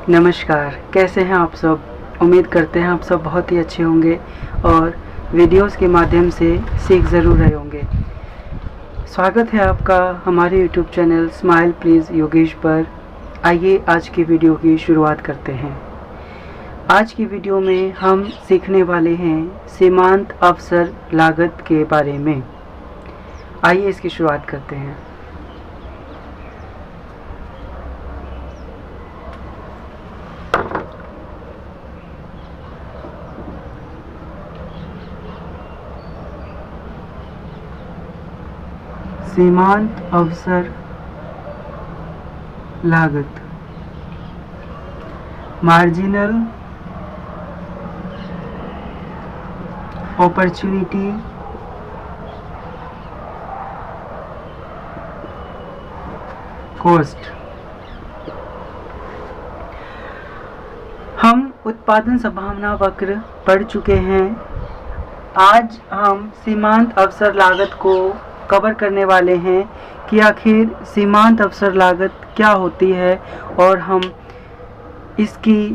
नमस्कार, कैसे हैं आप सब। उम्मीद करते हैं आप सब बहुत ही अच्छे होंगे और वीडियोस के माध्यम से सीख ज़रूर रहे होंगे। स्वागत है आपका हमारे YouTube channel smile please Yogesh पर। आइए आज की वीडियो की शुरुआत करते हैं। आज की वीडियो में हम सीखने वाले हैं सीमांत अवसर लागत के बारे में। आइए इसकी शुरुआत करते हैं। सीमांत अवसर लागत, मार्जिनल अपॉर्चुनिटी कॉस्ट। हम उत्पादन संभावना वक्र पढ़ चुके हैं। आज हम सीमांत अवसर लागत को कवर करने वाले हैं कि आखिर सीमांत अवसर लागत क्या होती है और हम इसकी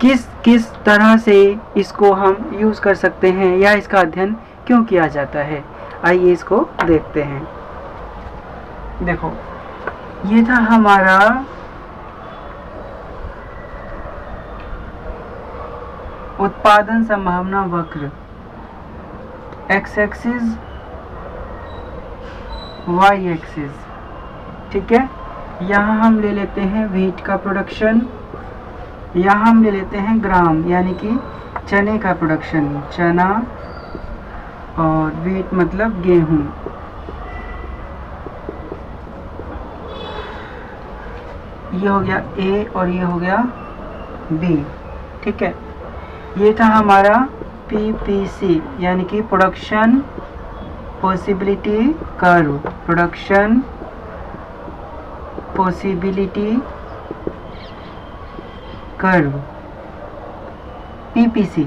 किस किस तरह से इसको हम यूज़ कर सकते हैं या इसका अध्ययन क्यों किया जाता है। आइए इसको देखते हैं। देखो, ये था हमारा उत्पादन संभावना वक्र, एक्स एक्सिस वाई एक्सिस। ठीक है, यहाँ हम ले लेते हैं व्हीट का प्रोडक्शन, यहाँ हम ले लेते हैं ग्राम यानी कि चने का प्रोडक्शन, चना, और व्हीट मतलब गेहूँ। ये हो गया ए और ये हो गया बी। ठीक है, ये था हमारा पीपीसी यानी कि production possibility curve, production possibility curve, PPC.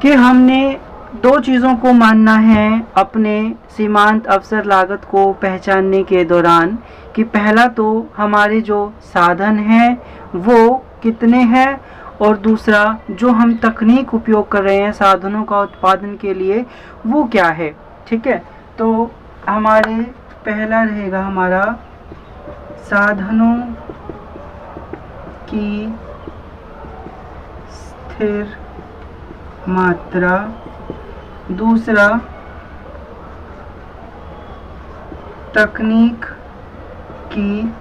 कि हमने दो चीज़ों को मानना है अपने सीमांत अवसर लागत को पहचानने के दौरान कि पहला तो हमारे जो साधन हैं वो कितने हैं और दूसरा जो हम तकनीक उपयोग कर रहे हैं साधनों का उत्पादन के लिए वो क्या है। ठीक है, तो हमारे पहला रहेगा हमारा साधनों की स्थिर मात्रा, दूसरा तकनीक की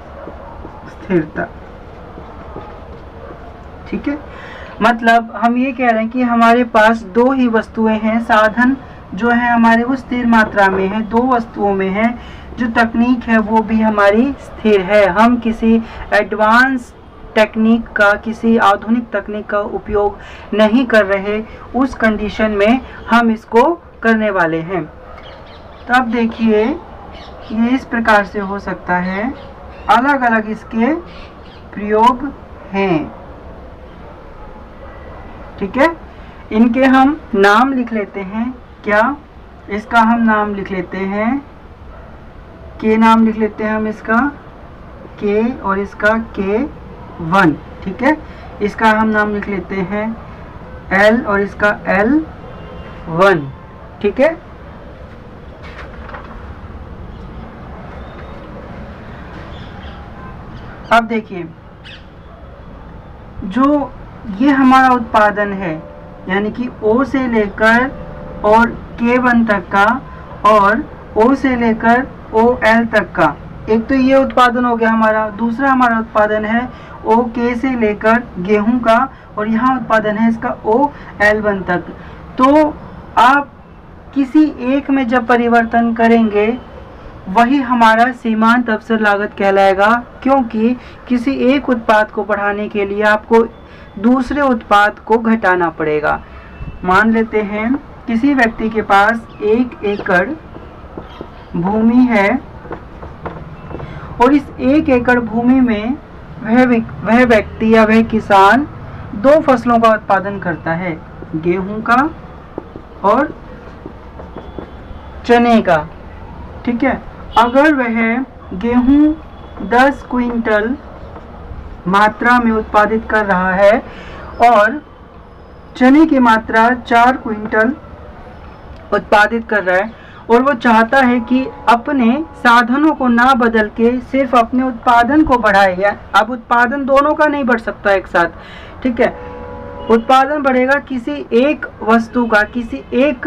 स्थिरता। ठीक है, मतलब हम ये कह रहे हैं कि हमारे पास दो ही वस्तुएं हैं, साधन जो है हमारे वो स्थिर मात्रा में है, दो वस्तुओं में है, जो तकनीक है वो भी हमारी स्थिर है। हम किसी एडवांस टेक्निक का, किसी आधुनिक तकनीक का उपयोग नहीं कर रहे, उस कंडीशन में हम इसको करने वाले हैं। तो अब देखिए, ये इस प्रकार से हो सकता है, अलग अलग इसके प्रयोग हैं। ठीक है, इनके हम नाम लिख लेते हैं। क्या, इसका हम नाम लिख लेते हैं के, नाम लिख लेते हैं हम इसका के और इसका K1। ठीक है, इसका हम नाम लिख लेते हैं L और इसका L1। ठीक है, अब देखिए, जो ये हमारा उत्पादन है यानी कि O से लेकर और K1 तक का और O से लेकर OL तक का, एक तो ये उत्पादन हो गया हमारा। दूसरा हमारा उत्पादन है OK से लेकर गेहूं का और यहाँ उत्पादन है इसका OL1 तक। तो आप किसी एक में जब परिवर्तन करेंगे वही हमारा सीमांत अवसर लागत कहलाएगा, क्योंकि किसी एक उत्पाद को बढ़ाने के लिए आपको दूसरे उत्पाद को घटाना पड़ेगा। मान लेते हैं किसी व्यक्ति के पास 1 एकड़ भूमि है और इस 1 एकड़ भूमि में वह व्यक्ति या वह किसान 2 फसलों का उत्पादन करता है, गेहूं का और चने का। ठीक है, अगर वह गेहूं 10 क्विंटल मात्रा में उत्पादित कर रहा है और चने की मात्रा 4 क्विंटल उत्पादित कर रहा है और वो चाहता है कि अपने साधनों को ना बदल के सिर्फ अपने उत्पादन को बढ़ाए। या अब उत्पादन दोनों का नहीं बढ़ सकता एक साथ, ठीक है। उत्पादन बढ़ेगा किसी एक वस्तु का, किसी एक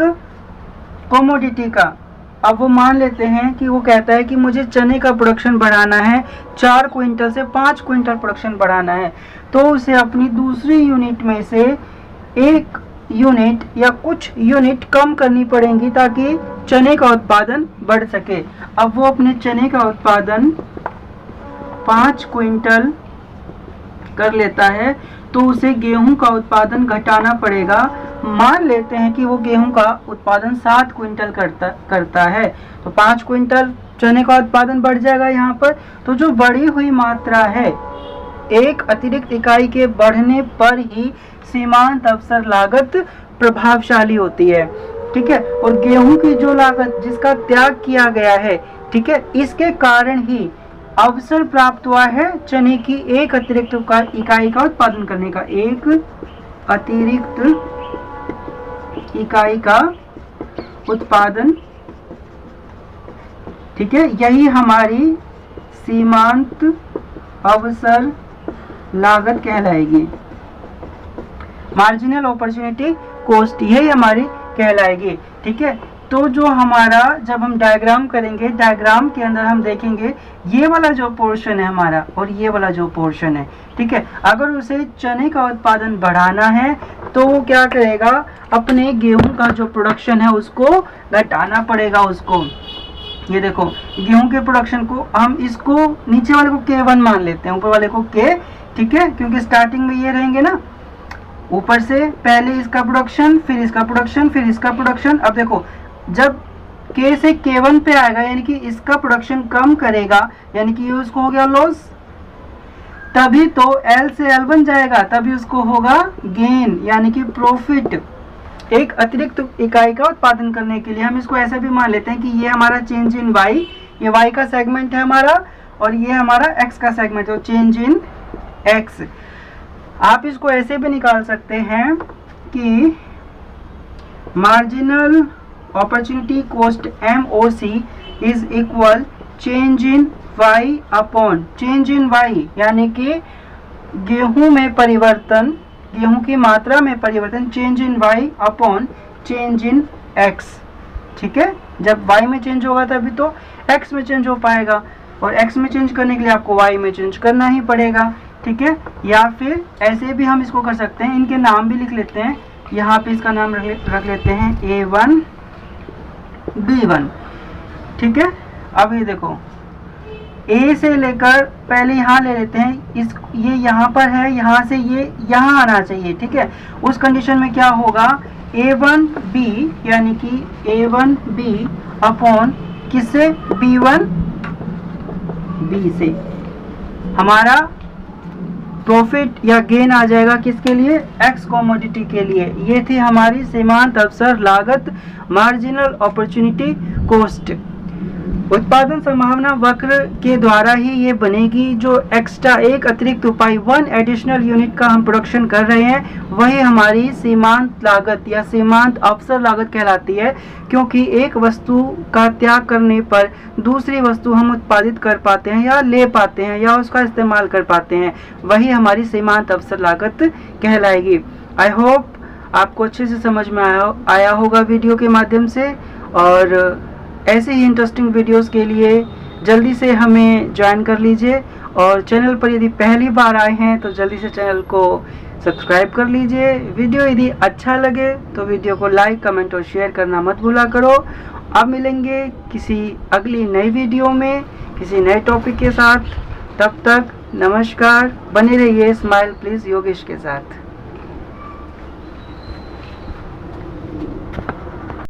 कमोडिटी का। अब वो मान लेते हैं कि वो कहता है कि मुझे चने का प्रोडक्शन बढ़ाना है, 4 क्विंटल से 5 क्विंटल प्रोडक्शन बढ़ाना है, तो उसे अपनी दूसरी यूनिट में से एक यूनिट या कुछ यूनिट कम करनी पड़ेंगी ताकि चने का उत्पादन बढ़ सके। अब वो अपने चने का उत्पादन 5 क्विंटल कर लेता है तो उसे गेहूं का उत्पादन घटाना पड़ेगा। मान लेते हैं कि वो गेहूं का उत्पादन 7 क्विंटल करता है, तो 5 क्विंटल चने का उत्पादन बढ़ जाएगा यहाँ पर। तो जो बढ़ी हुई मात्रा है, एक अतिरिक्त इकाई के बढ़ने पर ही सीमांत अवसर लागत प्रभावशाली होती है, ठीक है। और गेहूं की जो लागत जिसका त्याग किया गया है, ठीक है, इसके कारण ही अवसर प्राप्त हुआ है चने की एक अतिरिक्त इकाई का उत्पादन करने का, एक अतिरिक्त इकाई का उत्पादन, ठीक है। यही हमारी सीमांत अवसर लागत कहलाएगी, मार्जिनल अपॉर्चुनिटी कॉस्ट, यही हमारी कहलाएगी, ठीक है। तो जो हमारा जब हम डायग्राम करेंगे, डायग्राम के अंदर हम देखेंगे ये वाला जो पोर्शन है हमारा और ये वाला जो पोर्शन है, ठीक है। अगर उसे चने का उत्पादन बढ़ाना है तो वो क्या करेगा, अपने गेहूं का जो प्रोडक्शन है उसको घटाना पड़ेगा उसको। ये देखो गेहूं के प्रोडक्शन को हम इसको नीचे वाले को K1 मान लेते हैं, ऊपर वाले को K, ठीक है, क्योंकि स्टार्टिंग में ये रहेंगे ना, ऊपर से पहले इसका प्रोडक्शन, फिर इसका प्रोडक्शन, फिर इसका प्रोडक्शन। अब देखो जब K से K1 पे आएगा यानी कि इसका प्रोडक्शन कम करेगा, यानी कि ये उसको हो गया लॉस, तभी तो L से L1 जाएगा, तभी उसको होगा गेन यानी कि प्रॉफिट। एक अतिरिक्त इकाई का उत्पादन करने के लिए हम इसको ऐसा भी मान लेते हैं कि ये हमारा चेंज इन Y, ये Y का सेगमेंट है हमारा और ये हमारा X का सेगमेंट है, तो चेंज इन X। आप इसको ऐसे भी निकाल सकते हैं कि marginal opportunity cost MOC is equal change in Y upon change in Y, यानी कि गेहूं में परिवर्तन, गेहूं की मात्रा में परिवर्तन, change in Y upon change in X, ठीक है। जब Y में चेंज होगा तभी तो X में चेंज हो पाएगा और X में चेंज करने के लिए आपको Y में चेंज करना ही पड़ेगा, ठीक है। या फिर ऐसे भी हम इसको कर सकते हैं, इनके नाम भी लिख लेते हैं, यहाँ पे इसका नाम रख लेते हैं A1 B1, ठीक है। अब ये देखो A से लेकर पहले यहाँ ले लेते हैं, ये यहाँ पर है, यहाँ से ये यहाँ आना चाहिए, ठीक है। उस कंडीशन में क्या होगा, A1B यानी कि A1B अपॉन किससे, B1B से हमारा प्रॉफिट या गेन आ जाएगा, किसके लिए, X कमोडिटी के लिए। ये थी हमारी सीमांत अवसर लागत, मार्जिनल अपॉर्चुनिटी कॉस्ट। उत्पादन संभावना वक्र के द्वारा ही ये बनेगी। जो एक्स्ट्रा एक अतिरिक्त उपाय 1 एडिशनल यूनिट का हम प्रोडक्शन कर रहे हैं वही हमारी सीमांत लागत या सीमांत अवसर लागत कहलाती है, क्योंकि एक वस्तु का त्याग करने पर दूसरी वस्तु हम उत्पादित कर पाते हैं या ले पाते हैं या उसका इस्तेमाल कर पाते हैं, वही हमारी सीमांत अवसर लागत कहलाएगी। आई होप आपको अच्छे से समझ में आया होगा वीडियो के माध्यम से, और ऐसे ही इंटरेस्टिंग वीडियोस के लिए जल्दी से हमें ज्वाइन कर लीजिए, और चैनल पर यदि पहली बार आए हैं तो जल्दी से चैनल को सब्सक्राइब कर लीजिए। वीडियो यदि अच्छा लगे तो वीडियो को लाइक, कमेंट और शेयर करना मत भूला करो। अब मिलेंगे किसी अगली नई वीडियो में किसी नए टॉपिक के साथ, तब तक नमस्कार। बने रहिए स्माइल प्लीज योगेश के साथ।